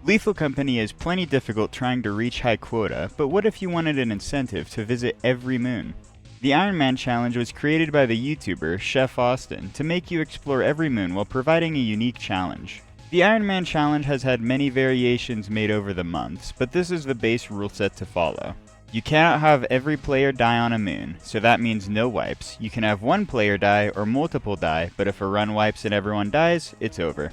Lethal Company is plenty difficult trying to reach high quota, but what if you wanted an incentive to visit every moon? The Ironman challenge was created by the YouTuber Chef Austin to make you explore every moon while providing a unique challenge. The Ironman challenge has had many variations made over the months, but this is the base rule set to follow. You cannot have every player die on a moon, so that means no wipes. You can have one player die or multiple die, but if a run wipes and everyone dies, it's over.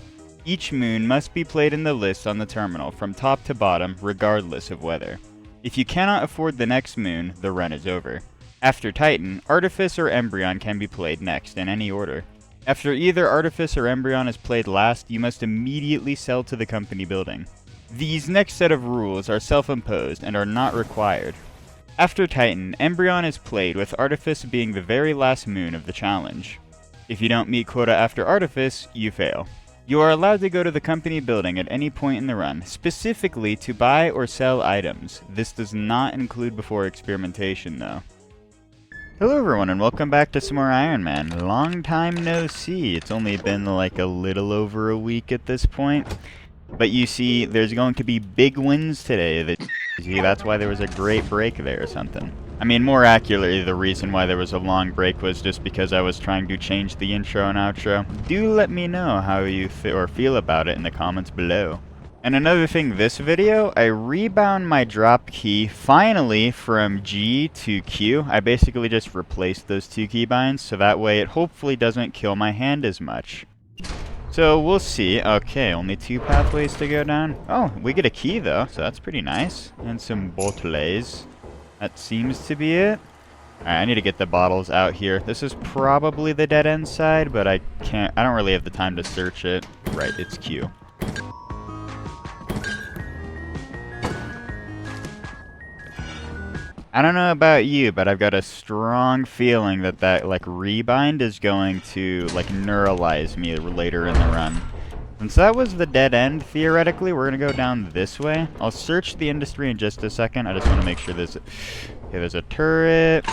Each moon must be played in the list on the terminal from top to bottom, regardless of weather. If you cannot afford the next moon, the run is over. After Titan, Artifice or Embrion can be played next in any order. After either Artifice or Embrion is played last, you must immediately sell to the company building. These next set of rules are self-imposed and are not required. After Titan, Embrion is played with Artifice being the very last moon of the challenge. If you don't meet quota after Artifice, you fail. You are allowed to go to the company building at any point in the run, specifically to buy or sell items. This does not include before Experimentation though. Hello everyone and welcome back to some more Ironman. Long time no see. It's only been like a little over a week at this point. But you see, there's going to be big wins today. That's why there was a great break there or something. I mean, more accurately, the reason why there was a long break was just because I was trying to change the intro and outro. Do let me know how you feel about it in the comments below. And another thing, this video, I rebound my drop key finally from G to Q. I basically just replaced those two keybinds, so that way it hopefully doesn't kill my hand as much. So we'll see. Okay, only two pathways to go down. Oh, we get a key though, so that's pretty nice. And some bottles. That seems to be it. Alright, I need to get the bottles out here. This is probably the dead end side, but I don't really have the time to search it. Right, it's Q. I don't know about you, but I've got a strong feeling that rebind is going to neuralize me later in the run. Since that was the dead end, theoretically, we're gonna go down this way. I'll search the industry in just a second. I just want to make sure there's a turret.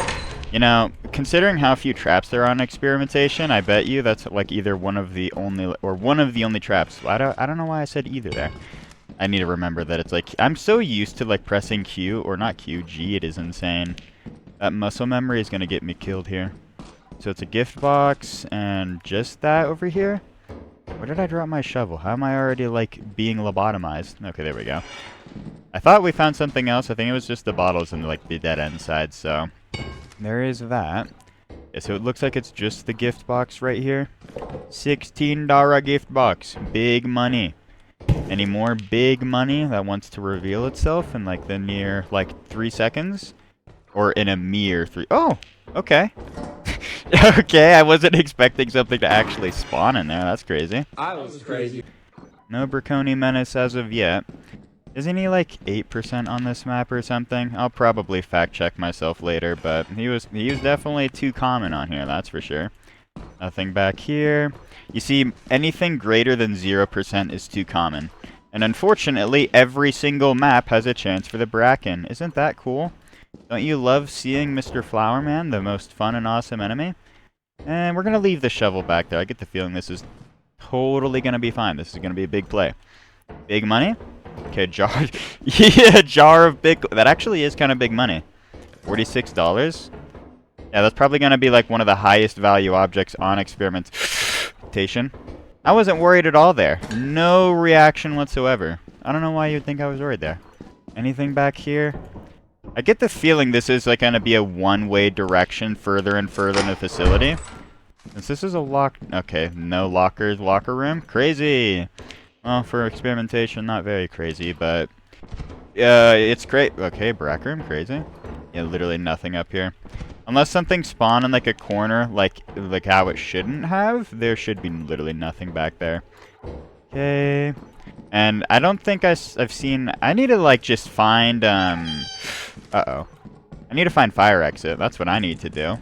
You know, considering how few traps there are on Experimentation, I bet you that's either one of the only traps. I don't know why I said either there. I need to remember that it's I'm so used to pressing Q, or not Q, G, it is insane. That muscle memory is gonna get me killed here. So it's a gift box, and just that over here? Where did I drop my shovel? How am I already being lobotomized? Okay, there we go. I thought we found something else. I think it was just the bottles and the dead end side, so there is that. Yeah, so it looks like it's just the gift box right here. $16 gift box. Big money. Any more big money that wants to reveal itself in the near 3 seconds? Or in a mere 3. Oh! Okay. Okay, I wasn't expecting something to actually spawn in there. That's crazy. I was crazy. No Braconi Menace as of yet. Isn't he 8% on this map or something? I'll probably fact check myself later, but he was definitely too common on here, that's for sure. Nothing back here. You see, anything greater than 0% is too common. And unfortunately, every single map has a chance for the Bracken. Isn't that cool? Don't you love seeing Mr. Flowerman, the most fun and awesome enemy? And we're going to leave the shovel back there. I get the feeling this is totally going to be fine. This is going to be a big play. Big money? Okay, jar. Yeah, jar of big. That actually is kind of big money. $46? Yeah, that's probably going to be one of the highest value objects on Experimentation. I wasn't worried at all there. No reaction whatsoever. I don't know why you'd think I was worried there. Anything back here? I get the feeling this is going to be a one-way direction further and further in the facility. Since this is a lock... Okay, no lockers, locker room. Crazy! Well, for Experimentation, not very crazy, but... it's great. Okay, Brack room, crazy. Yeah, literally nothing up here. Unless something spawned in a corner, like how it shouldn't have, there should be literally nothing back there. Okay. And I don't think I've seen... I need to, just find, Uh-oh. I need to find fire exit. That's what I need to do.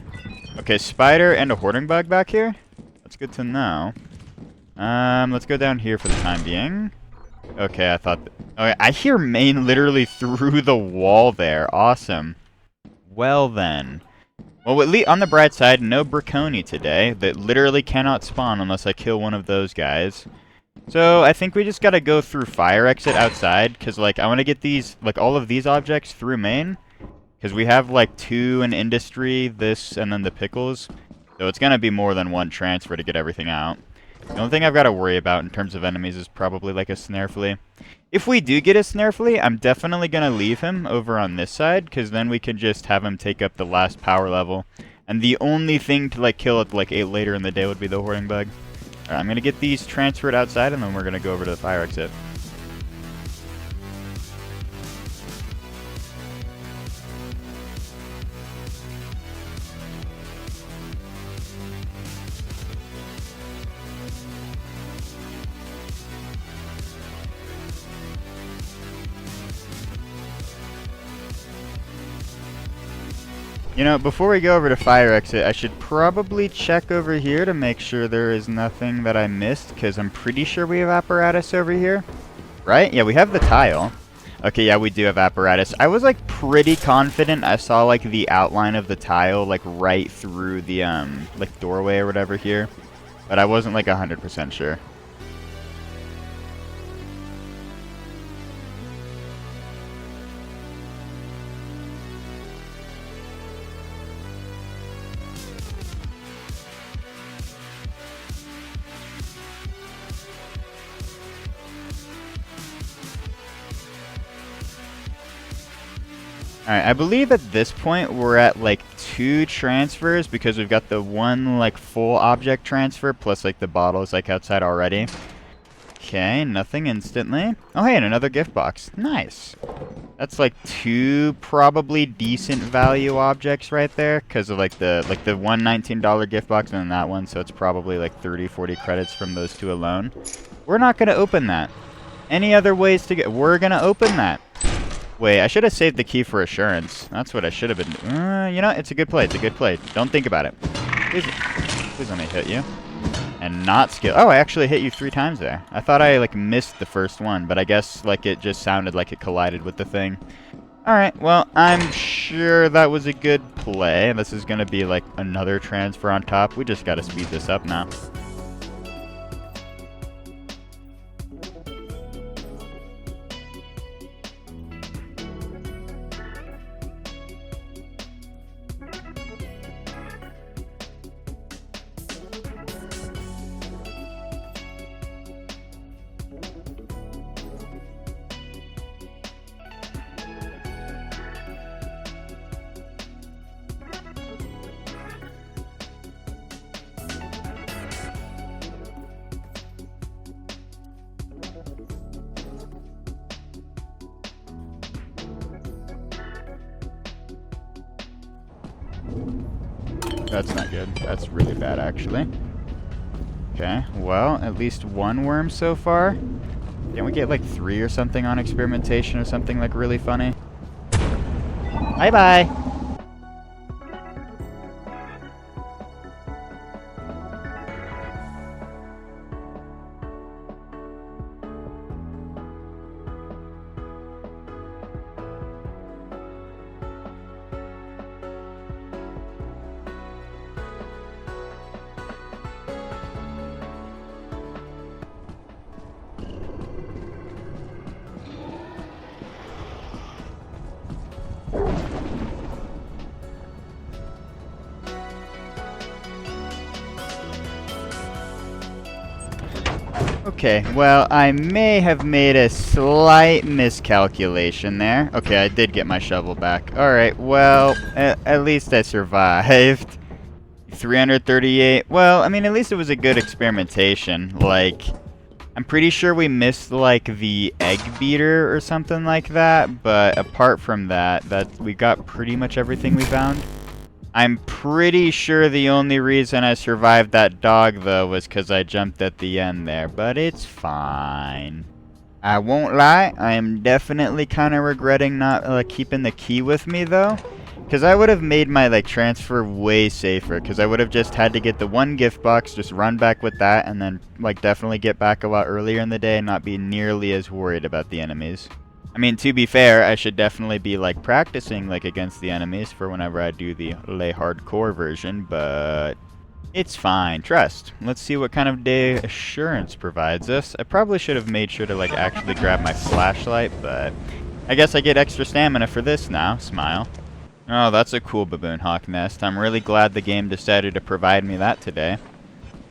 Okay, spider and a hoarding bug back here? That's good to know. Let's go down here for the time being. Okay, I thought... Okay, I hear main literally through the wall there. Awesome. Well, then... Well, at least on the bright side, no Braconi today. That literally cannot spawn unless I kill one of those guys. So I think we just gotta go through fire exit outside, because like I want to get these, like all of these objects through main, because we have like 2 in industry, this, and then the pickles. So it's gonna be more than 1 transfer to get everything out. The only thing I've got to worry about in terms of enemies is probably like a snare flea. If we do get a snare flea, I'm definitely gonna leave him over on this side, because then we can just have him take up the last power level. And the only thing to like kill it like later in the day would be the hoarding bug. Alright, I'm gonna get these transferred outside, and then we're gonna go over to the fire exit. You know, before we go over to fire exit, I should probably check over here to make sure there is nothing that I missed, because I'm pretty sure we have apparatus over here. Right? Yeah, we have the tile. Okay, yeah, we do have apparatus. I was, like, pretty confident I saw, like, the outline of the tile, like, right through the, like, doorway or whatever here. But I wasn't, like, 100% sure. Alright, I believe at this point we're at like 2 transfers, because we've got the 1 like full object transfer plus like the bottles like outside already. Okay, nothing instantly. Oh hey, and another gift box. Nice. That's like 2 probably decent value objects right there, because of like the one $19 gift box and then that one, so it's probably like 30-40 credits from those 2 alone. We're not gonna open that. Any other ways to get? We're gonna open that. Wait, I should have saved the key for assurance. That's what I should have been. You know, it's a good play. It's a good play. Don't think about it. Please let me hit you. And not skill. Oh, I actually hit you 3 times there. I thought I, like, missed the first one, but I guess, like, it just sounded like it collided with the thing. Alright, well, I'm sure that was a good play. This is gonna be, like, another transfer on top. We just gotta speed this up now. That's not good. That's really bad, actually. Okay, well, at least 1 worm so far. Can't we get like 3 or something on experimentation or something like really funny? Bye-bye! Okay, well, I may have made a slight miscalculation there. Okay, I did get my shovel back. Alright, well, at least I survived. 338. Well, I mean, at least it was a good experimentation. Like, I'm pretty sure we missed, like, the egg beater or something like that. But apart from that, we got pretty much everything we found. I'm pretty sure the only reason I survived that dog, though, was because I jumped at the end there. But it's fine. I won't lie, I am definitely kind of regretting not keeping the key with me, though. Because I would have made my transfer way safer. Because I would have just had to get the 1 gift box, just run back with that, and then definitely get back a lot earlier in the day and not be nearly as worried about the enemies. I mean, to be fair, I should definitely be practicing against the enemies for whenever I do the lay hardcore version, but It's fine. Trust. Let's see what kind of day assurance provides us. I probably should have made sure to, like, actually grab my flashlight, but I guess I get extra stamina for this now. Smile. Oh, that's a cool baboon hawk nest. I'm really glad the game decided to provide me that today.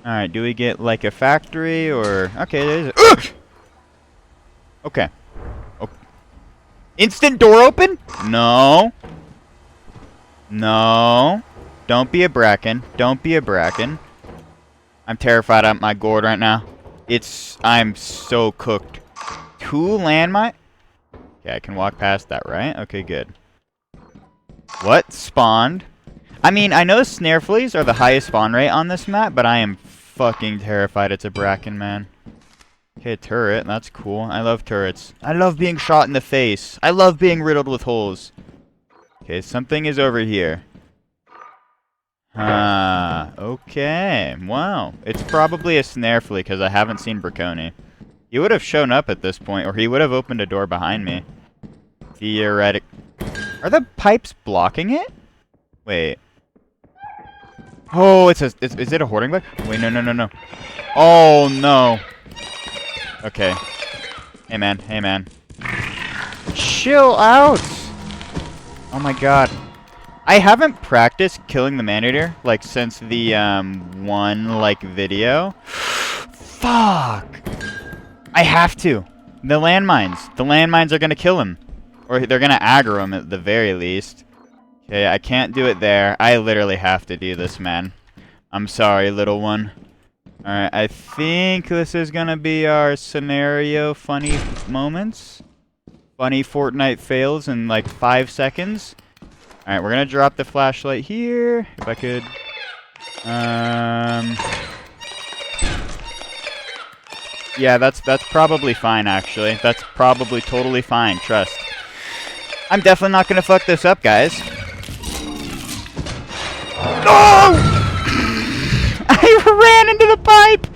Alright, do we get, like, a factory, or... Okay, there's a... Okay. Oh. Instant door open? No. No. Don't be a bracken. Don't be a bracken. I'm terrified at my gourd right now. I'm so cooked. 2 landmine? Okay, I can walk past that, right? Okay, good. What? Spawned? I mean, I know snare fleas are the highest spawn rate on this map, but I am fucking terrified it's a bracken, man. Okay, turret. That's cool. I love turrets. I love being shot in the face. I love being riddled with holes. Okay, something is over here. Okay. Wow. It's probably a snare flea because I haven't seen Braconi. He would have shown up at this point, or he would have opened a door behind me. Theoretic. Are the pipes blocking it? Wait. Oh, is it a hoarding bug? Wait, no. Oh, no. Okay. Hey, man. Hey, man. Chill out! Oh, my God. I haven't practiced killing the man-eater, like, since the, one, like, video. Fuck! I have to. The landmines. The landmines are gonna kill him. Or they're gonna aggro him at the very least. Okay, I can't do it there. I literally have to do this, man. I'm sorry, little one. Alright, I think this is gonna be our scenario funny moments. Funny Fortnite fails in, like, 5 seconds. Alright, we're gonna drop the flashlight here. If I could... Yeah, that's probably fine, actually. That's probably totally fine, trust. I'm definitely not gonna fuck this up, guys. No! I ran into the pipe!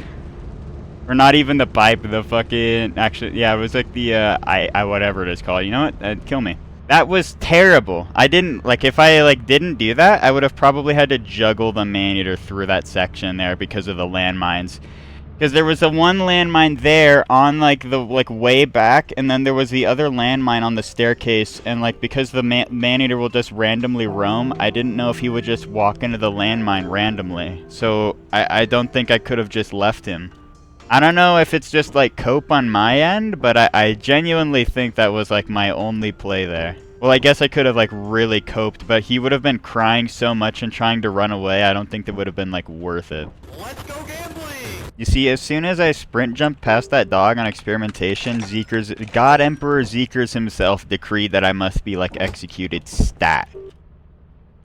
Or not even the pipe, the fucking... Actually, yeah, it was like the, whatever it is called. You know what? Kill me. That was terrible. I didn't, like, if I, like, didn't do that, I would have probably had to juggle the man-eater through that section there because of the landmines. Because there was the one landmine there on, like, the, like, way back, and then there was the other landmine on the staircase, and, like, because the man-eater will just randomly roam, I didn't know if he would just walk into the landmine randomly. So, I don't think I could have just left him. I don't know if it's just, like, cope on my end, but I genuinely think that was, like, my only play there. Well, I guess I could have, like, really coped, but he would have been crying so much and trying to run away, I don't think that would have been, like, worth it. Let's go gambling! You see, as soon as I sprint jumped past that dog on Experimentation, God Emperor Zeekers himself decreed that I must be, like, executed stat.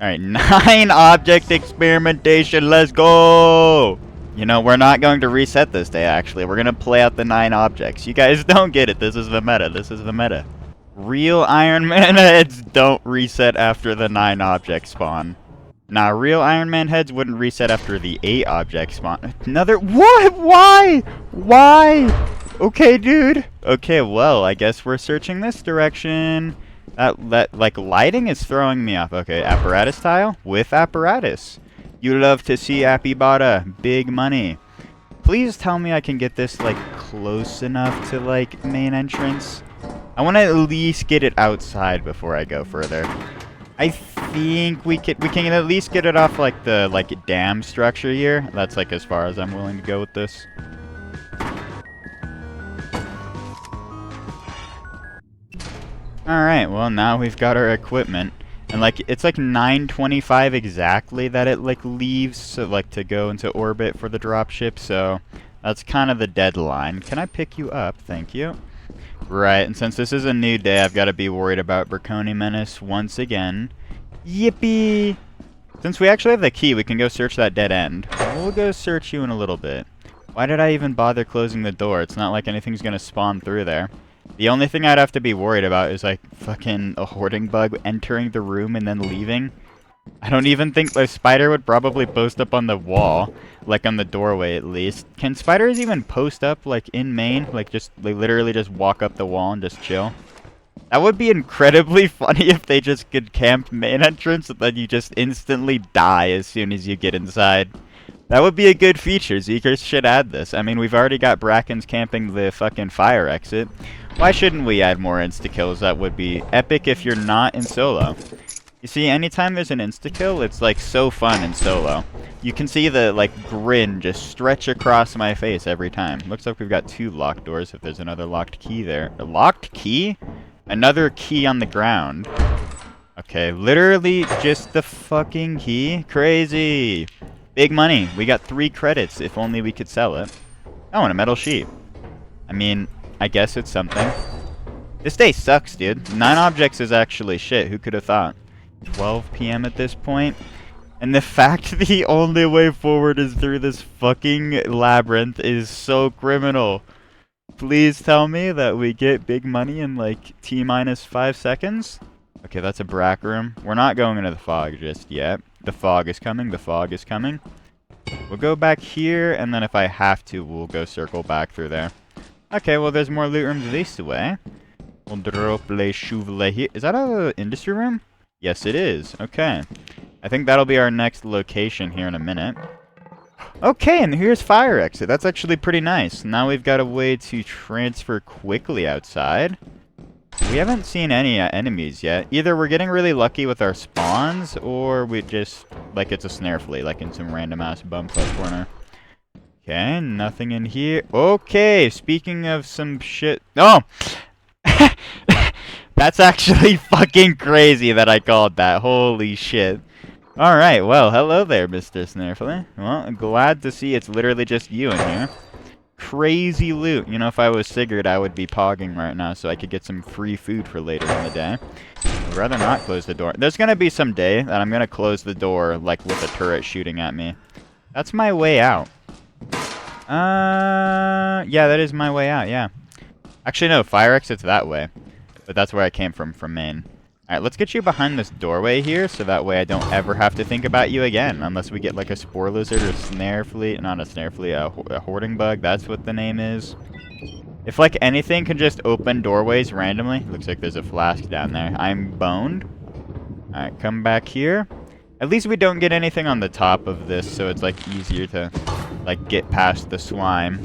Alright, 9 object experimentation, let's go! You know, we're not going to reset this day, actually. We're going to play out the 9 objects. You guys don't get it. This is the meta. This is the meta. Real Ironman heads don't reset after the 9 object spawn. Nah, real Ironman heads wouldn't reset after the 8 object spawn. Another... What? Why? Why? Okay, dude. Okay, well, I guess we're searching this direction. That like, lighting is throwing me off. Okay, apparatus tile with apparatus. You love to see Appy Bada. Big money. Please tell me I can get this, like, close enough to, like, main entrance. I want to at least get it outside before I go further. I think we can at least get it off, like, the, like, dam structure here. That's, like, as far as I'm willing to go with this. Alright, well, now we've got our equipment. And, like, it's, like, 9:25 exactly that it, like, leaves, so, like, to go into orbit for the dropship, so that's kind of the deadline. Can I pick you up? Thank you. Right, and since this is a new day, I've got to be worried about Braconi Menace once again. Yippee! Since we actually have the key, we can go search that dead end. We'll go search you in a little bit. Why did I even bother closing the door? It's not like anything's gonna spawn through there. The only thing I'd have to be worried about is, like, fucking a hoarding bug entering the room and then leaving. I don't even think the spider would probably post up on the wall, like on the doorway at least. Can spiders even post up, like, in main? Like, just, they literally just walk up the wall and just chill? That would be incredibly funny if they just could camp main entrance and then you just instantly die as soon as you get inside. That would be a good feature. Zeekers should add this. I mean, we've already got Brackens camping the fucking fire exit. Why shouldn't we add more insta-kills? That would be epic if you're not in solo. You see, anytime there's an insta-kill, it's like so fun in solo. You can see the like grin just stretch across my face every time. Looks like we've got 2 locked doors if there's another locked key there. A locked key? Another key on the ground. Okay, literally just the fucking key? Crazy! Big money. We got 3 credits if only we could sell it. Oh, and a metal sheet. I mean, I guess it's something. This day sucks, dude. 9 objects is actually shit. Who could have thought? 12 p.m. at this point. And the fact the only way forward is through this fucking labyrinth is so criminal. Please tell me that we get big money in like T-minus 5 seconds. Okay, that's a brack room. We're not going into the fog just yet. The fog is coming. The fog is coming. We'll go back here, and then if I have to, we'll go circle back through there. Okay, well, there's more loot rooms this way. We'll drop les chevelets here. Is that a industry room? Yes, it is. Okay. I think that'll be our next location here in a minute. Okay, and here's fire exit. That's actually pretty nice. Now we've got a way to transfer quickly outside. We haven't seen any enemies yet. Either we're getting really lucky with our spawns, or we just, like it's a snare flea, like in some random-ass bumfuck corner. Okay, nothing in here. Okay, speaking of some shit... Oh! That's actually fucking crazy that I called that. Holy shit. Alright, well, hello there, Mr. Snarefly. Well, I'm glad to see it's literally just you in here. Crazy loot. You know, if I was Sigurd, I would be pogging right now so I could get some free food for later in the day. I'd rather not close the door. There's gonna be some day that I'm gonna close the door, like, with a turret shooting at me. That's my way out. Yeah, that is my way out, yeah. Actually, no, fire exit's that way. But that's where I came from main. Alright, let's get you behind this doorway here, so that way I don't ever have to think about you again. Unless we get like a spore lizard or snare flea. Not a snare flea, a hoarding bug. That's what the name is. If like anything can just open doorways randomly. Looks like there's a flask down there. I'm boned. Alright, come back here. At least we don't get anything on the top of this, so it's like easier to like get past the slime.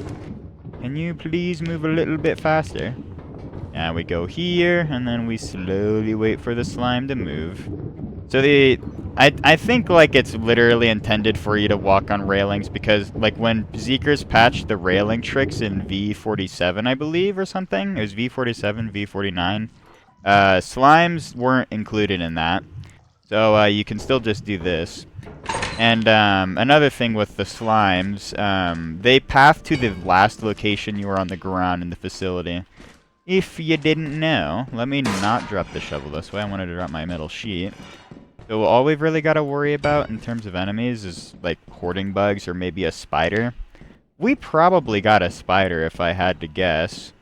Can you please move a little bit faster? Yeah, we go here, and then we slowly wait for the slime to move. So I think like it's literally intended for you to walk on railings because like when Zeekers patched the railing tricks in V47, I believe, or something. It was V47, V49. Slimes weren't included in that. So you can still just do this. And another thing with the slimes, they path to the last location you were on the ground in the facility. If you didn't know, let me not drop the shovel this way. I wanted to drop my metal sheet. So all we've really got to worry about in terms of enemies is like hoarding bugs or maybe a spider. We probably got a spider if I had to guess.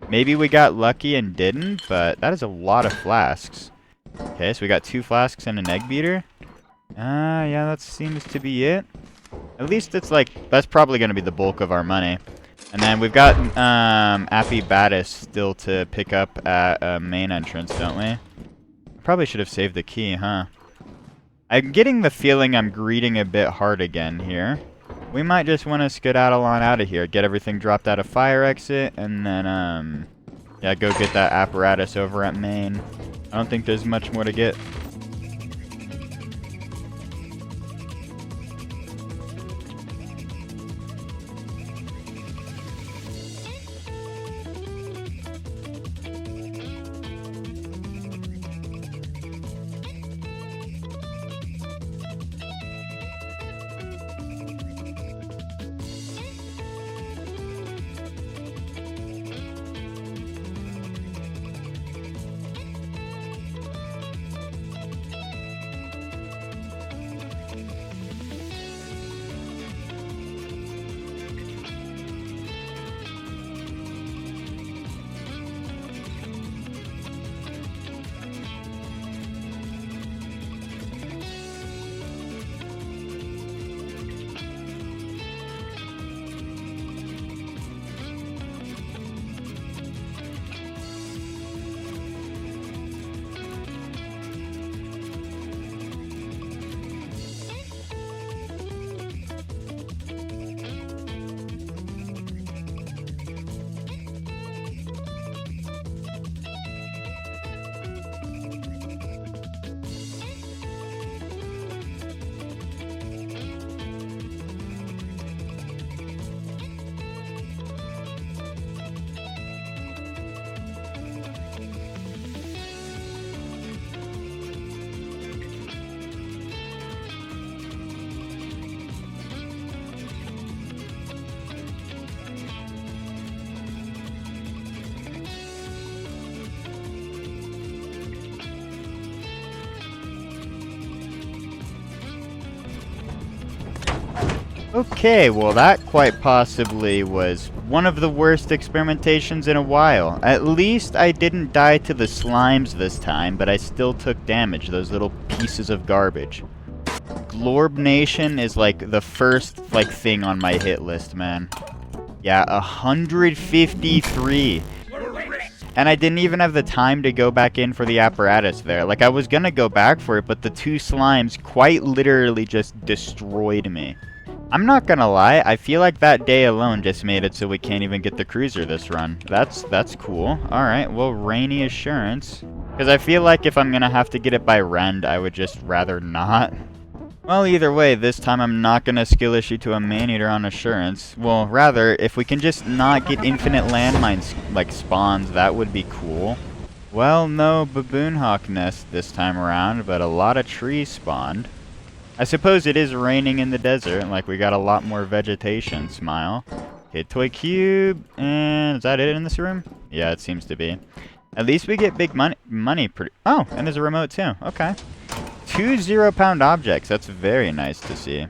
Maybe we got lucky and didn't, but that is a lot of flasks. Okay, so we got 2 flasks and an egg beater. Yeah, that seems to be it. At least it's like, that's probably going to be the bulk of our money. And then we've got Appy Battis still to pick up at main entrance, don't we? Probably should have saved the key, huh? I'm getting the feeling I'm greeting a bit hard again here. We might just want to skedaddle on out of here, get everything dropped out of fire exit, and then, yeah, go get that apparatus over at main. I don't think there's much more to get. Okay, well that quite possibly was one of the worst experimentations in a while. At least I didn't die to the slimes this time, but I still took damage, those little pieces of garbage. Glorb Nation is like the first thing on my hit list, man. Yeah, 153. And I didn't even have the time to go back in for the apparatus there. Like, I was gonna go back for it, but the 2 slimes quite literally just destroyed me. I'm not gonna lie, I feel like that day alone just made it so we can't even get the cruiser this run. That's cool. Alright, well, Rainy Assurance. Because I feel like if I'm gonna have to get it by Rend, I would just rather not. Well, either way, this time I'm not gonna skill issue to a Maneater on Assurance. Well, rather, if we can just not get infinite landmines, like, spawns, that would be cool. Well, no Baboon Hawk nest this time around, but a lot of trees spawned. I suppose it is raining in the desert, like we got a lot more vegetation, smile. Okay, Toy Cube, and is that it in this room? Yeah, it seems to be. At least we get big money pretty— oh, and there's a remote too, okay. 2 0-pound objects, that's very nice to see.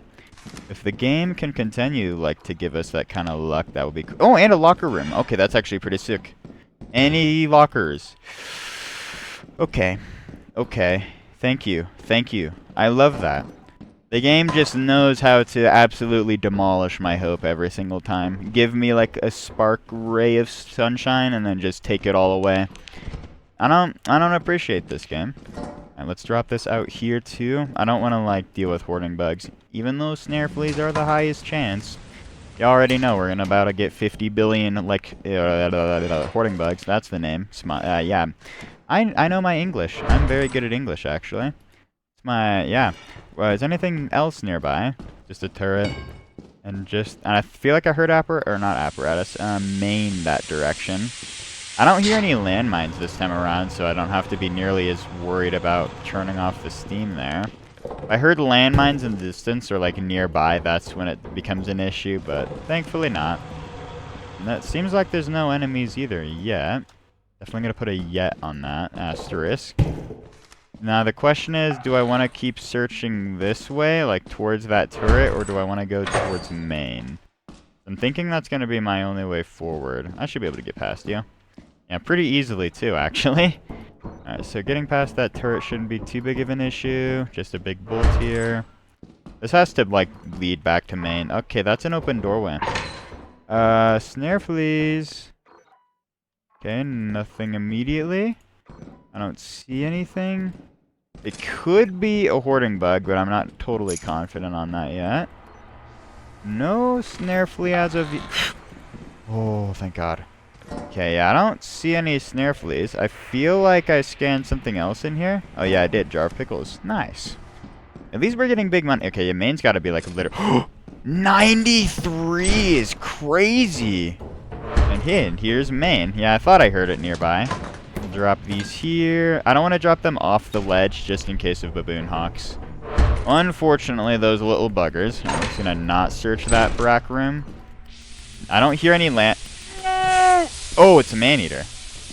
If the game can continue, like, to give us that kind of luck, that would be cool. Oh, and a locker room, okay, that's actually pretty sick. Any lockers? Okay, okay, thank you, I love that. The game just knows how to absolutely demolish my hope every single time. Give me like a spark ray of sunshine and then just take it all away. I don't appreciate this game. Alright, let's drop this out here too. I don't want to like deal with hoarding bugs. Even though snare fleas are the highest chance. You already know we're about to get 50 billion like hoarding bugs. That's the name. Yeah. I know my English. I'm very good at English actually. It's my, yeah. Is anything else nearby? Just a turret. And I feel like I heard apparatus, main that direction. I don't hear any landmines this time around, so I don't have to be nearly as worried about turning off the steam there. If I heard landmines in the distance or like nearby, that's when it becomes an issue, but thankfully not. And that seems like there's no enemies either yet. Definitely gonna put a yet on that, asterisk. Now the question is, do I want to keep searching this way, like towards that turret, or do I want to go towards main? I'm thinking that's going to be my only way forward. I should be able to get past you. Yeah, pretty easily too, actually. Alright, so getting past that turret shouldn't be too big of an issue. Just a big bolt here. This has to, like, lead back to main. Okay, that's an open doorway. Snare fleas. Okay, nothing immediately. I don't see anything. It could be a hoarding bug, but I'm not totally confident on that yet. No snare flea as of yet. Oh, thank God. Okay, yeah, I don't see any snare fleas. I feel like I scanned something else in here. Oh, yeah, I did. Jar of pickles. Nice. At least we're getting big money. Okay, yeah, main's got to be like a literal... 93 is crazy. And here's main. Yeah, I thought I heard it nearby. Drop these here. I don't want to drop them off the ledge just in case of baboon hawks. Unfortunately, those little buggers. I'm just gonna not search that brack room. I don't hear any land. Oh, it's a man-eater.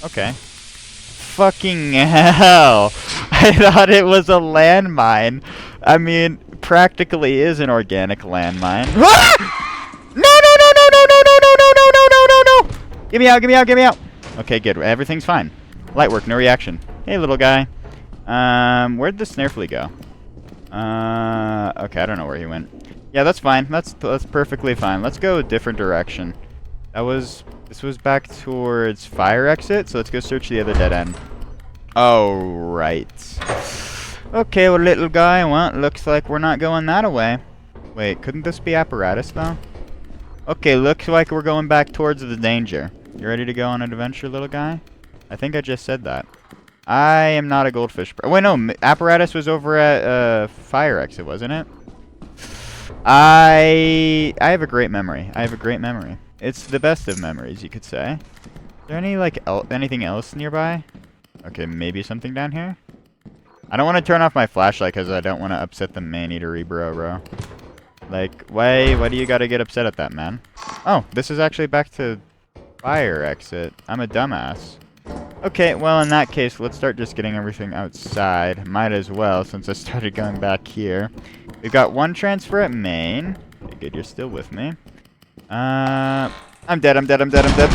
Okay. Fucking hell. I thought it was a landmine. I mean, practically is an organic landmine. Ah! No! Get me out. Okay, good. Everything's fine. Light work, no reaction. Hey, little guy. Where'd the snare flea go? Okay, I don't know where he went. Yeah, that's fine. That's perfectly fine. Let's go a different direction. This was back towards fire exit, so let's go search the other dead end. Oh, right. Okay, well, little guy, well, looks like we're not going that way. Wait, couldn't this be apparatus, though? Okay, looks like we're going back towards the danger. You ready to go on an adventure, little guy? I think I just said that. I am not a goldfish. Wait, no, apparatus was over at fire exit, wasn't it? I have a great memory. It's the best of memories, you could say. Is there any like anything else nearby? Okay, maybe something down here. I don't want to turn off my flashlight because I don't want to upset the man-eater bro. Like, why do you gotta get upset at that, man? Oh, this is actually back to fire exit. I'm a dumbass. Okay, well, in that case, let's start just getting everything outside. Might as well, since I started going back here. We've got one transfer at main. good, you're still with me. I'm dead, I'm dead, I'm dead, I'm dead.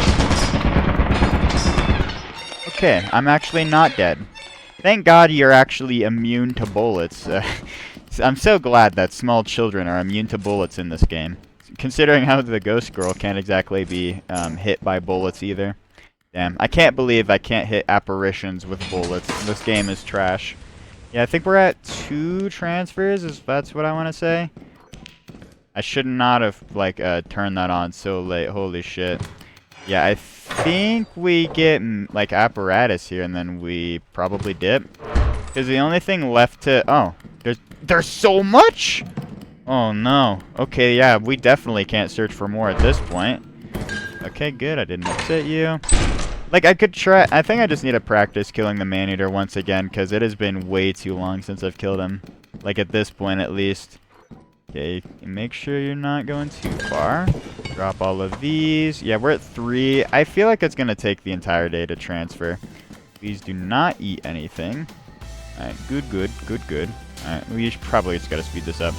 Okay, I'm actually not dead. Thank God you're actually immune to bullets. I'm so glad that small children are immune to bullets in this game. Considering how the ghost girl can't exactly be hit by bullets either. Damn, I can't believe I can't hit apparitions with bullets. This game is trash. Yeah, I think we're at 2 transfers, if that's what I want to say. I should not have, like, turned that on so late. Holy shit. Yeah, I think we get, like, apparatus here, and then we probably dip. Because the only thing left to... Oh, there's so much? Oh, no. Okay, yeah, we definitely can't search for more at this point. Okay, good. I didn't upset you. Like, I could try... I think I just need to practice killing the man-eater once again, because it has been way too long since I've killed him. Like, at this point, at least. Okay, make sure you're not going too far. Drop all of these. Yeah, we're at 3. I feel like it's going to take the entire day to transfer. Please do not eat anything. Alright, good, good, good, good. Alright, we probably just got to speed this up.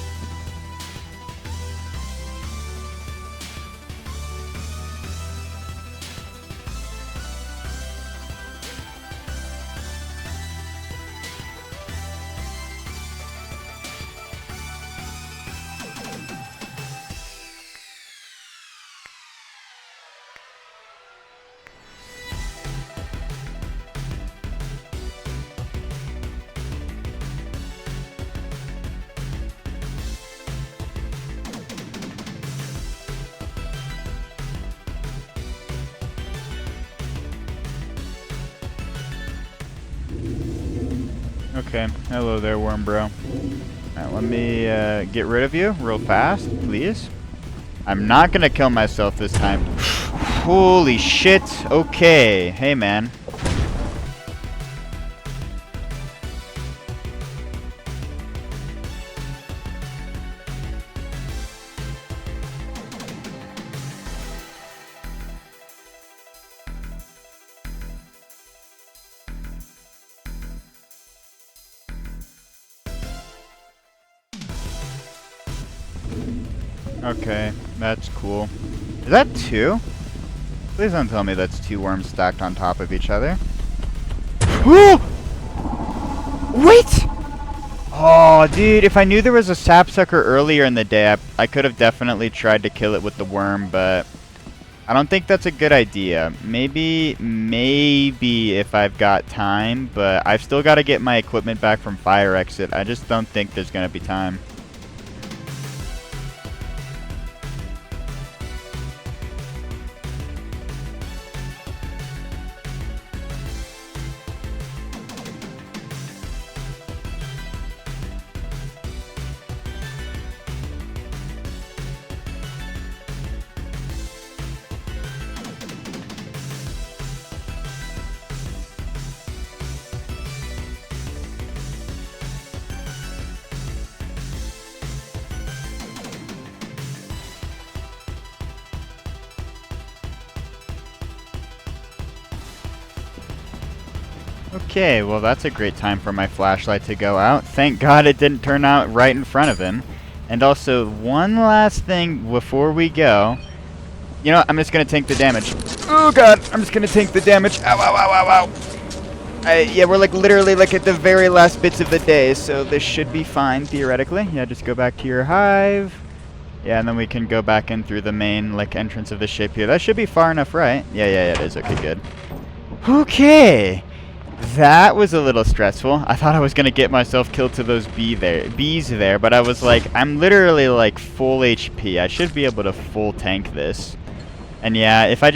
Okay, hello there, worm bro. Alright, let me get rid of you real fast, please. I'm not gonna kill myself this time. Holy shit, okay. Hey, man. Okay, that's cool. Is that 2? Please don't tell me that's 2 worms stacked on top of each other. Wait! Oh, dude, if I knew there was a sapsucker earlier in the day, I could have definitely tried to kill it with the worm, but I don't think that's a good idea. Maybe if I've got time, but I've still got to get my equipment back from fire exit. I just don't think there's going to be time. Okay, well that's a great time for my flashlight to go out. Thank God it didn't turn out right in front of him. And also, one last thing before we go. You know what? I'm just going to tank the damage. Oh God, I'm just going to tank the damage. Ow, ow, ow, ow, ow. Yeah, we're like literally like at the very last bits of the day, so this should be fine theoretically. Yeah, just go back to your hive. Yeah, and then we can go back in through the main like entrance of the ship here. That should be far enough, right? Yeah, it is. Okay, good. Okay. That was a little stressful. I thought I was gonna get myself killed to those bees there, but I was like, I'm literally like full HP. I should be able to full tank this. And yeah, if I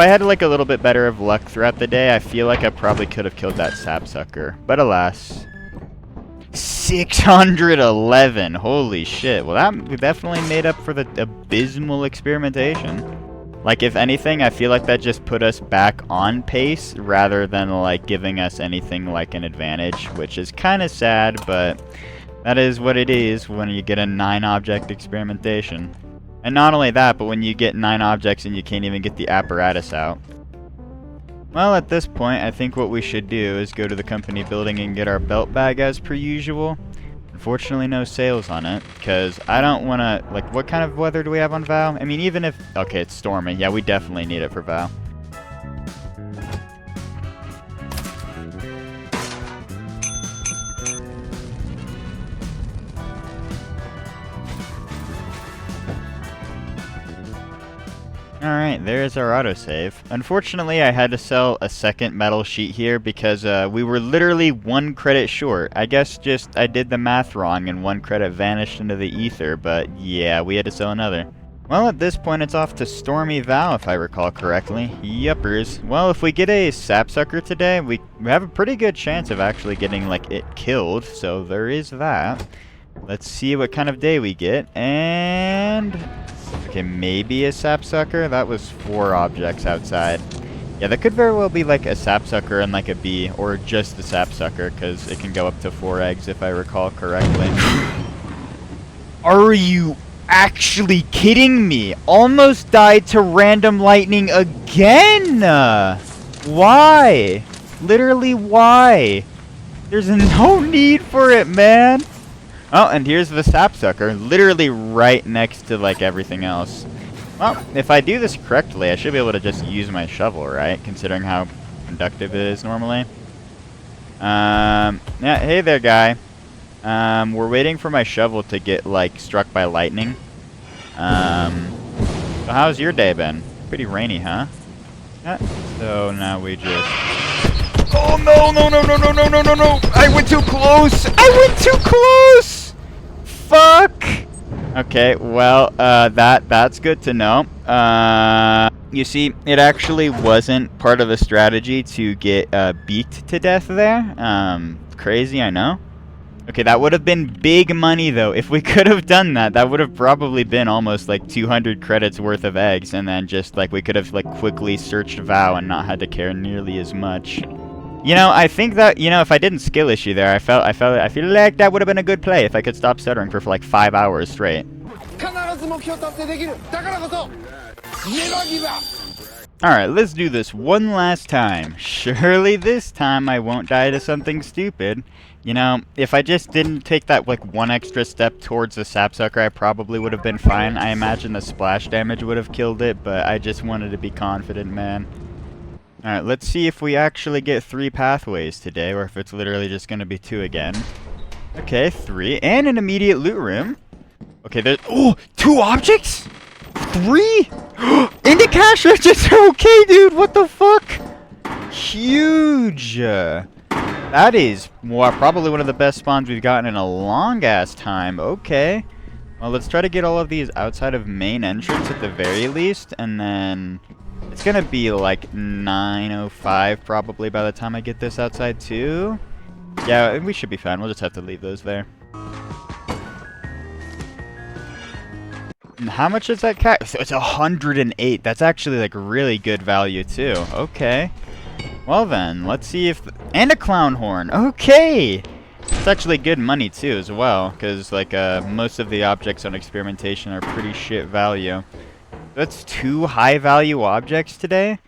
had like a little bit better of luck throughout the day, I feel like I probably could have killed that sapsucker. But alas. 611. Holy shit. Well, that definitely made up for the abysmal experimentation. Like, if anything, I feel like that just put us back on pace rather than, like, giving us anything like an advantage, which is kind of sad, but that is what it is when you get a 9-object experimentation. And not only that, but when you get 9 objects and you can't even get the apparatus out. Well, at this point, I think what we should do is go to the company building and get our belt bag as per usual. Unfortunately, no sales on it, because I don't want to, like, what kind of weather do we have on Vow? I mean, even if, okay, it's stormy. Yeah, we definitely need it for Vow. Alright, there's our autosave. Unfortunately, I had to sell a second metal sheet here because we were literally 1 credit short. I guess just I did the math wrong and 1 credit vanished into the ether, but yeah, we had to sell another. Well, at this point, it's off to Stormy Vow, if I recall correctly. Yuppers. Well, if we get a sapsucker today, we have a pretty good chance of actually getting, like, it killed, so there is that. Let's see what kind of day we get, and... okay, maybe a sapsucker? That was 4 objects outside. Yeah, that could very well be like a sapsucker and like a bee, or just the sapsucker, because it can go up to 4 eggs if I recall correctly. Are you actually kidding me? Almost died to random lightning again! Why? Literally, why? There's no need for it, man! Oh, and here's the sapsucker, literally right next to, like, everything else. Well, if I do this correctly, I should be able to just use my shovel, right? Considering how conductive it is normally. Yeah, hey there, guy. We're waiting for my shovel to get, like, struck by lightning. So how's your day been? Pretty rainy, huh? So now we just... oh, no, no, no, no, no, no, no, no, no! I went too close! I went too close! Fuck! Okay, well, that's good to know. You see, it actually wasn't part of the strategy to get, beaked to death there. Crazy, I know. Okay, that would have been big money, though. If we could have done that, that would have probably been almost, like, 200 credits worth of eggs, and then just, like, we could have, like, quickly searched Vow and not had to care nearly as much. You know, I think that, you know, if I didn't skill issue there, I feel like that would have been a good play if I could stop stuttering for like 5 hours straight. Alright, let's do this one last time. Surely this time I won't die to something stupid. You know, if I just didn't take that, like, 1 extra step towards the sapsucker, I probably would have been fine. I imagine the splash damage would have killed it, but I just wanted to be confident, man. Alright, let's see if we actually get 3 pathways today, or if it's literally just going to be 2 again. Okay, 3. And an immediate loot room. Okay, there's... oh! 2 objects?! 3?! In the cash register! Okay, dude! What the fuck?! Huge! That is probably one of the best spawns we've gotten in a long-ass time. Okay. Well, let's try to get all of these outside of main entrance at the very least, and then... it's gonna be like 9:05 probably by the time I get this outside too. Yeah, we should be fine. We'll just have to leave those there. And how much is that cat? So it's 108. That's actually like really good value too. Okay. Well then, let's see if... and a clown horn. Okay! It's actually good money too as well, because like most of the objects on Experimentation are pretty shit value. That's 2 high-value objects today.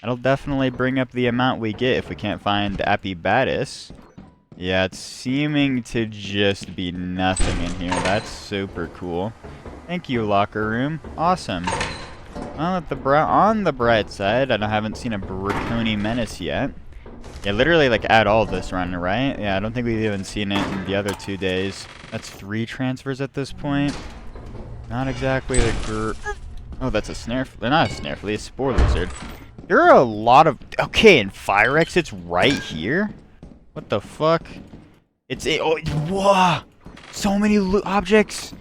That'll definitely bring up the amount we get if we can't find Apibatus. Yeah, it's seeming to just be nothing in here. That's super cool. Thank you, locker room. Awesome. Well, on the bright side, I haven't seen a Braconi Menace yet. Yeah, literally, like, add all this run, right? Yeah, I don't think we've even seen it in the other 2 days. That's 3 transfers at this point. Not exactly the oh, that's a snare... not a snare flea, a spore lizard. There are a lot of... okay, and fire exits right here? What the fuck? It's a... oh, whoa! So many objects!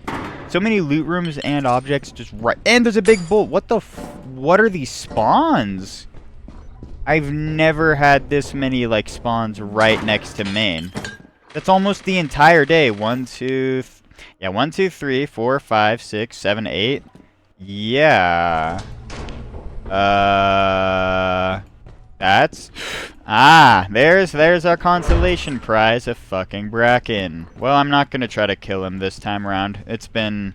So many loot rooms and objects just right... and there's a big bull! What the what are these spawns? I've never had this many, like, spawns right next to main. That's almost the entire day. 1, 2... yeah, 1, 2, 3, 4, 5, 6, 7, 8... yeah. That's... ah, there's our consolation prize, a fucking Bracken. Well, I'm not gonna try to kill him this time around. It's been...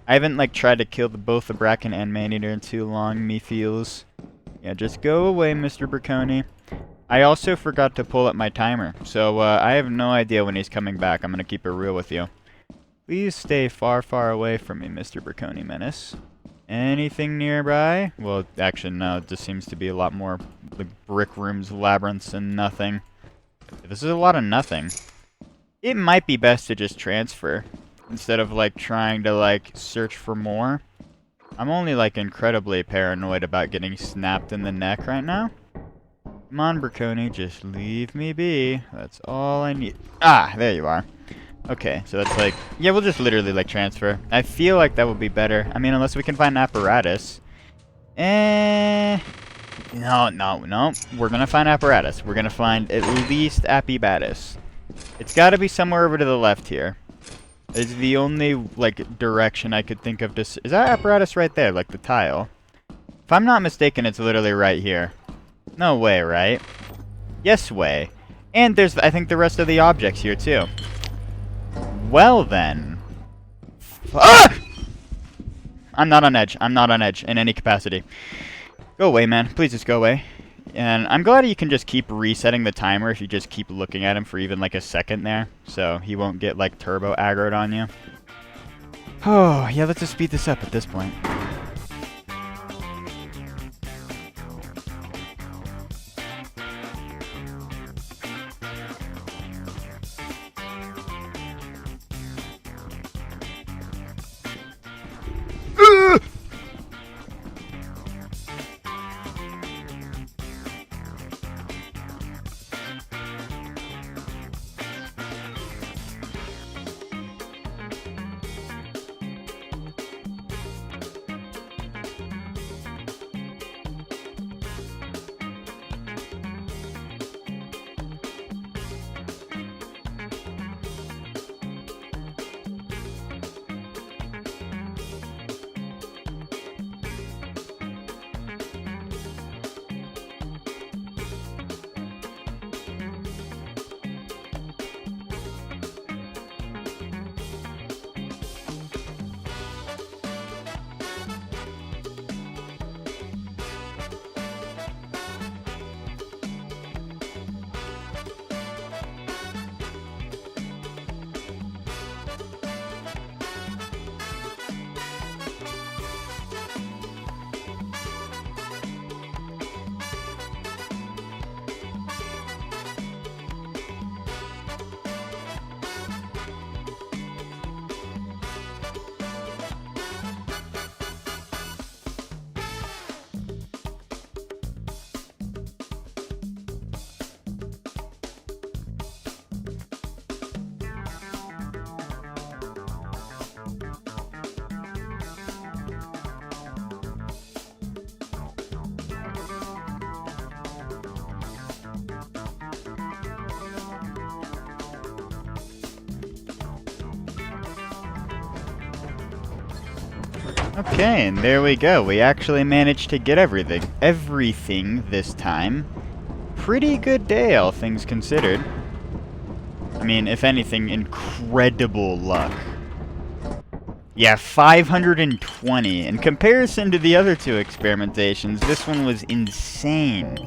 I haven't, like, tried to kill both the Bracken and Maneater in too long, me feels. Yeah, just go away, Mr. Braconi. I also forgot to pull up my timer, so I have no idea when he's coming back. I'm gonna keep it real with you. Please stay far, far away from me, Mr. Braconi Menace. Anything nearby? Well, actually, no. It just seems to be a lot more like brick rooms, labyrinths, and nothing. This is a lot of nothing. It might be best to just transfer instead of like trying to like search for more. I'm only like incredibly paranoid about getting snapped in the neck right now. Come on, Braconi, just leave me be. That's all I need. Ah, there you are. Okay, so that's like, yeah, we'll just literally like transfer. I feel like that would be better. I mean, unless we can find apparatus. No. We're gonna find apparatus. We're gonna find at least Appibatus. It's gotta be somewhere over to the left here. It's the only, like, direction I could think of to... Is that apparatus right there, like the tile? If I'm not mistaken, it's literally right here. No way, right? Yes way. And there's, I think, the rest of the objects here, too. Well, then. Ah! I'm not on edge. I'm not on edge in any capacity. Go away, man. Please just go away. And I'm glad you can just keep resetting the timer if you just keep looking at him for even like a second there. So he won't get like turbo aggroed on you. Oh, yeah, let's just speed this up at this point. Okay, and there we go. We actually managed to get everything this time. Pretty good day, all things considered. I mean, if anything, incredible luck. Yeah, 520. In comparison to the other two experimentations, this one was insane.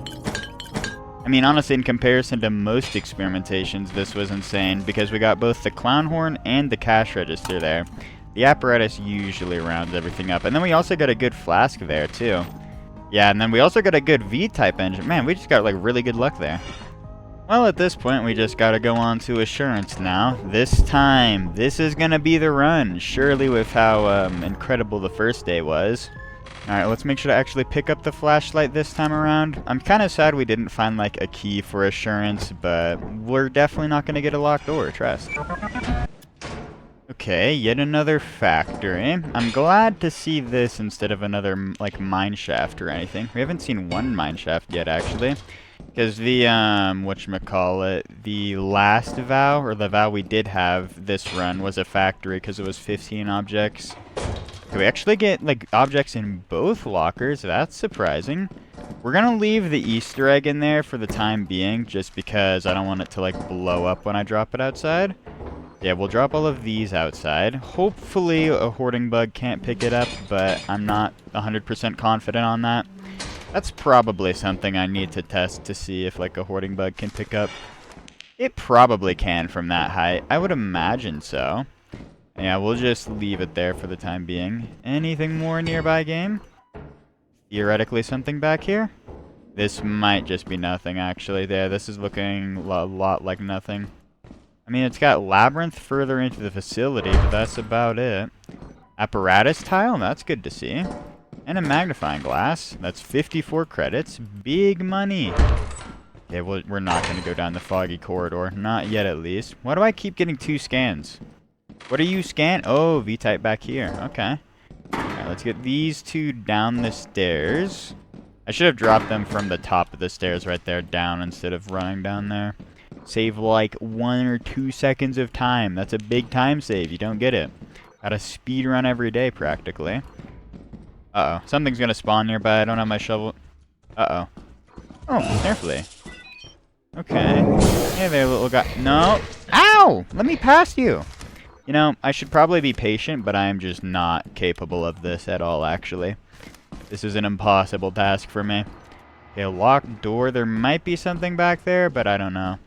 I mean, honestly, in comparison to most experimentations, this was insane because we got both the clown horn and the cash register there. The apparatus usually rounds everything up. And then we also got a good flask there, too. Yeah, and then we also got a good V-type engine. Man, we just got, like, really good luck there. Well, at this point, we just gotta go on to assurance now. This time, this is gonna be the run. Surely with how incredible the first day was. Alright, let's make sure to actually pick up the flashlight this time around. I'm kind of sad we didn't find, like, a key for assurance, but we're definitely not gonna get a locked door, trust. Okay, yet another factory. I'm glad to see this instead of another, like, mine shaft or anything. We haven't seen one mine shaft yet, actually. Because the, whatchamacallit, the last vow, or the vow we did have this run, was a factory because it was 15 objects. Okay, we actually get, like, objects in both lockers. That's surprising. We're gonna leave the Easter egg in there for the time being, just because I don't want it to, like, blow up when I drop it outside. Yeah, we'll drop all of these outside. Hopefully a hoarding bug can't pick it up, but I'm not 100% confident on that. That's probably something I need to test to see if like a hoarding bug can pick up. It probably can from that height. I would imagine so. Yeah, we'll just leave it there for the time being. Anything more nearby game? Theoretically something back here? This might just be nothing, actually. There, this is looking a lot like nothing. I mean, it's got labyrinth further into the facility, but that's about it. Apparatus tile? That's good to see. And a magnifying glass. That's 54 credits. Big money. Okay, we're not going to go down the foggy corridor. Not yet, at least. Why do I keep getting 2 scans? What are you scan? Oh, V-type back here. Okay. Alright, let's get these 2 down the stairs. I should have dropped them from the top of the stairs right there down instead of running down there. Save like 1 or 2 seconds of time. That's a big time save. You don't get it. Gotta speed run every day, practically. Uh-oh. Something's gonna spawn nearby. I don't have my shovel. Uh-oh. Oh, Snarfly. Okay. Hey there, little guy. No! Ow! Let me pass you! You know, I should probably be patient, but I am just not capable of this at all, actually. This is an impossible task for me. Okay, locked door. There might be something back there, but I don't know.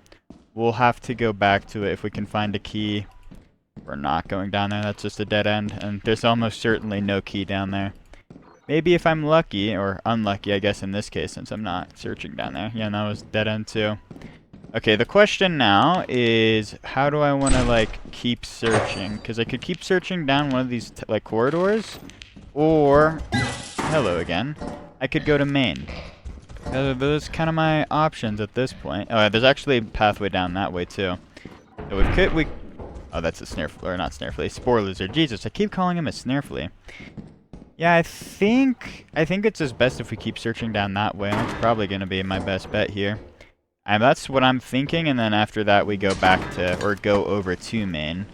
We'll have to go back to it if we can find a key. We're not going down there. That's just a dead end, and there's almost certainly no key down there. Maybe if I'm lucky, or unlucky, I guess in this case, since I'm not searching down there. Yeah, that was dead end too. Okay, the question now is, how do I want to, like, keep searching? Because I could keep searching down one of these, like, corridors, or, hello again, I could go to main. Those are kind of my options at this point. Oh, there's actually a pathway down that way, too. So oh, that's a Snarefly, or not Snarefly, Spore Lizard. Jesus, I keep calling him a Snarefly. Yeah, I think it's just best if we keep searching down that way. That's probably going to be my best bet here. And that's what I'm thinking, and then after that we go back to, or go over to main.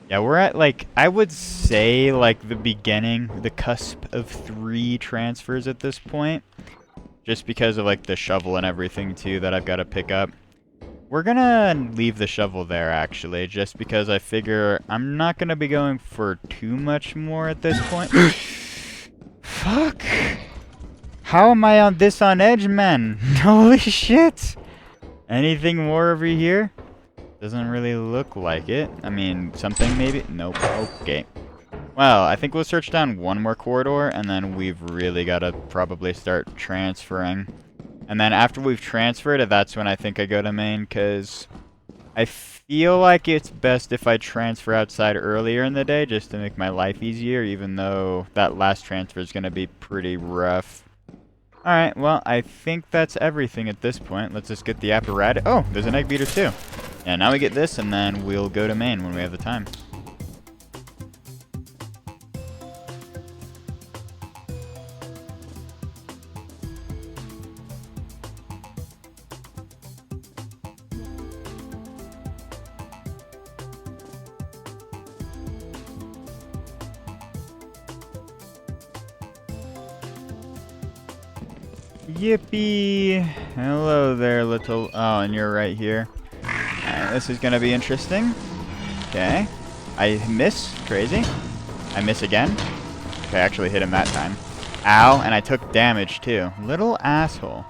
Yeah, we're at, like, I would say, like, the beginning, the cusp of 3 transfers at this point. Just because of, like, the shovel and everything, too, that I've got to pick up. We're gonna leave the shovel there, actually, just because I figure I'm not gonna be going for too much more at this point. Fuck! How am I on this on edge, man? Holy shit! Anything more over here? Doesn't really look like it. I mean, something maybe? Nope. Okay. Well, I think we'll search down one more corridor, and then we've really got to probably start transferring. And then after we've transferred, that's when I think I go to main, because I feel like it's best if I transfer outside earlier in the day, just to make my life easier, even though that last transfer is going to be pretty rough. Alright, well, I think that's everything at this point. Let's just get the apparatus. Oh, there's an egg beater too. Yeah, now we get this, and then we'll go to main when we have the time. Yippee! Hello there, little... Oh, and you're right here. Alright, this is gonna be interesting. Okay. I miss. Crazy. I miss again. Okay, I actually hit him that time. Ow, and I took damage too. Little asshole.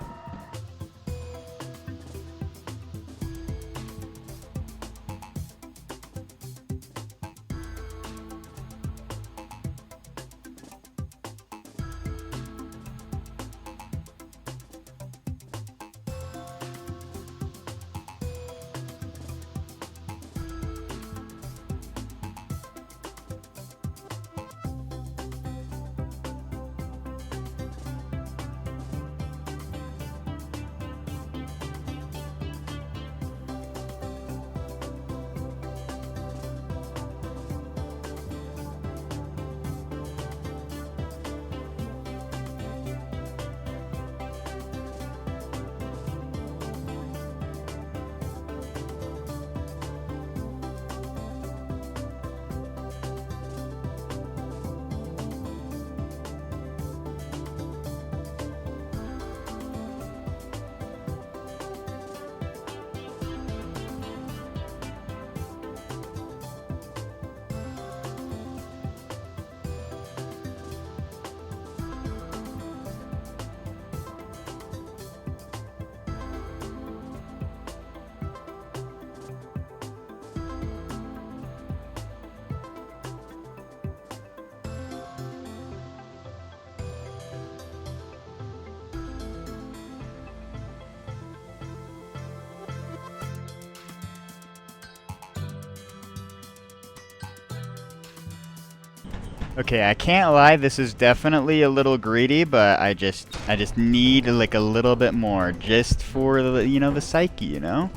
Okay, I can't lie, this is definitely a little greedy, but I just need like a little bit more, just for the, you know, the psyche, you know?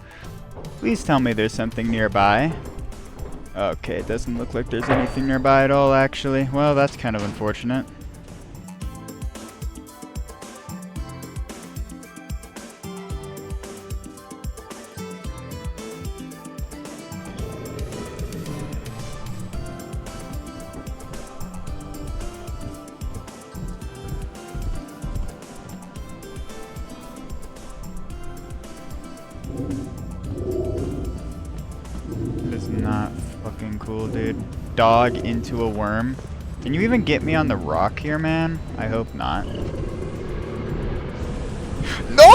Please tell me there's something nearby. Okay, it doesn't look like there's anything nearby at all, actually. Well, that's kind of unfortunate. That is not fucking cool, dude. Dog into a worm. Can you even get me on the rock here, man? I hope not. No!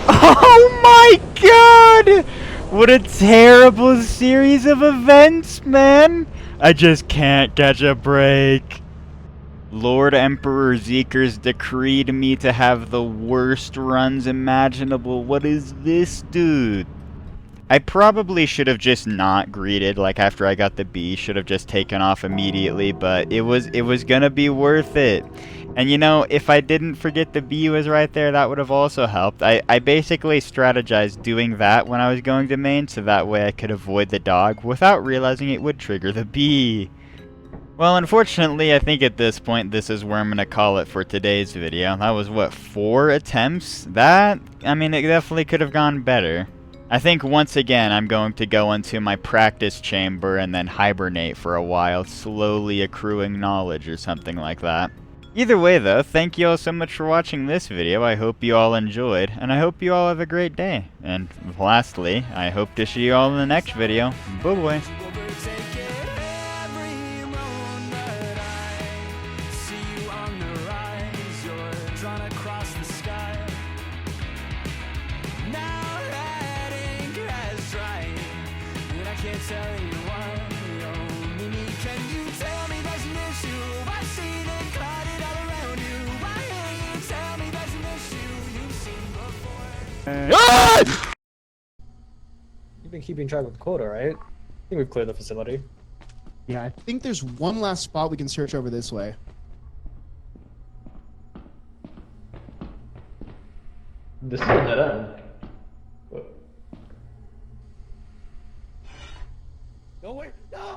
Oh my god! What a terrible series of events, man! I just can't catch a break. Lord Emperor Zeeker's decreed me to have the worst runs imaginable. What is this, dude? I probably should have just not greeted, like after I got the B, should have just taken off immediately, but it was gonna be worth it. And you know, if I didn't forget the B was right there, that would have also helped. I basically strategized doing that when I was going to main, so that way I could avoid the dog without realizing it would trigger the B. Well, unfortunately, I think at this point, this is where I'm going to call it for today's video. That was, what, 4 attempts? That, I mean, it definitely could have gone better. I think once again, I'm going to go into my practice chamber and then hibernate for a while, slowly accruing knowledge or something like that. Either way, though, thank you all so much for watching this video. I hope you all enjoyed, and I hope you all have a great day. And lastly, I hope to see you all in the next video. Bye-bye. Can't tell you why, oh, Mimi, can you tell me there's an issue? I've seen it, caught it all around you. Why can't you tell me there's an issue you've seen before? You've been keeping track of the quota, right? I think we've cleared the facility. Yeah, I think there's one last spot we can search over this way. This is a dead end. What? No, wait, no!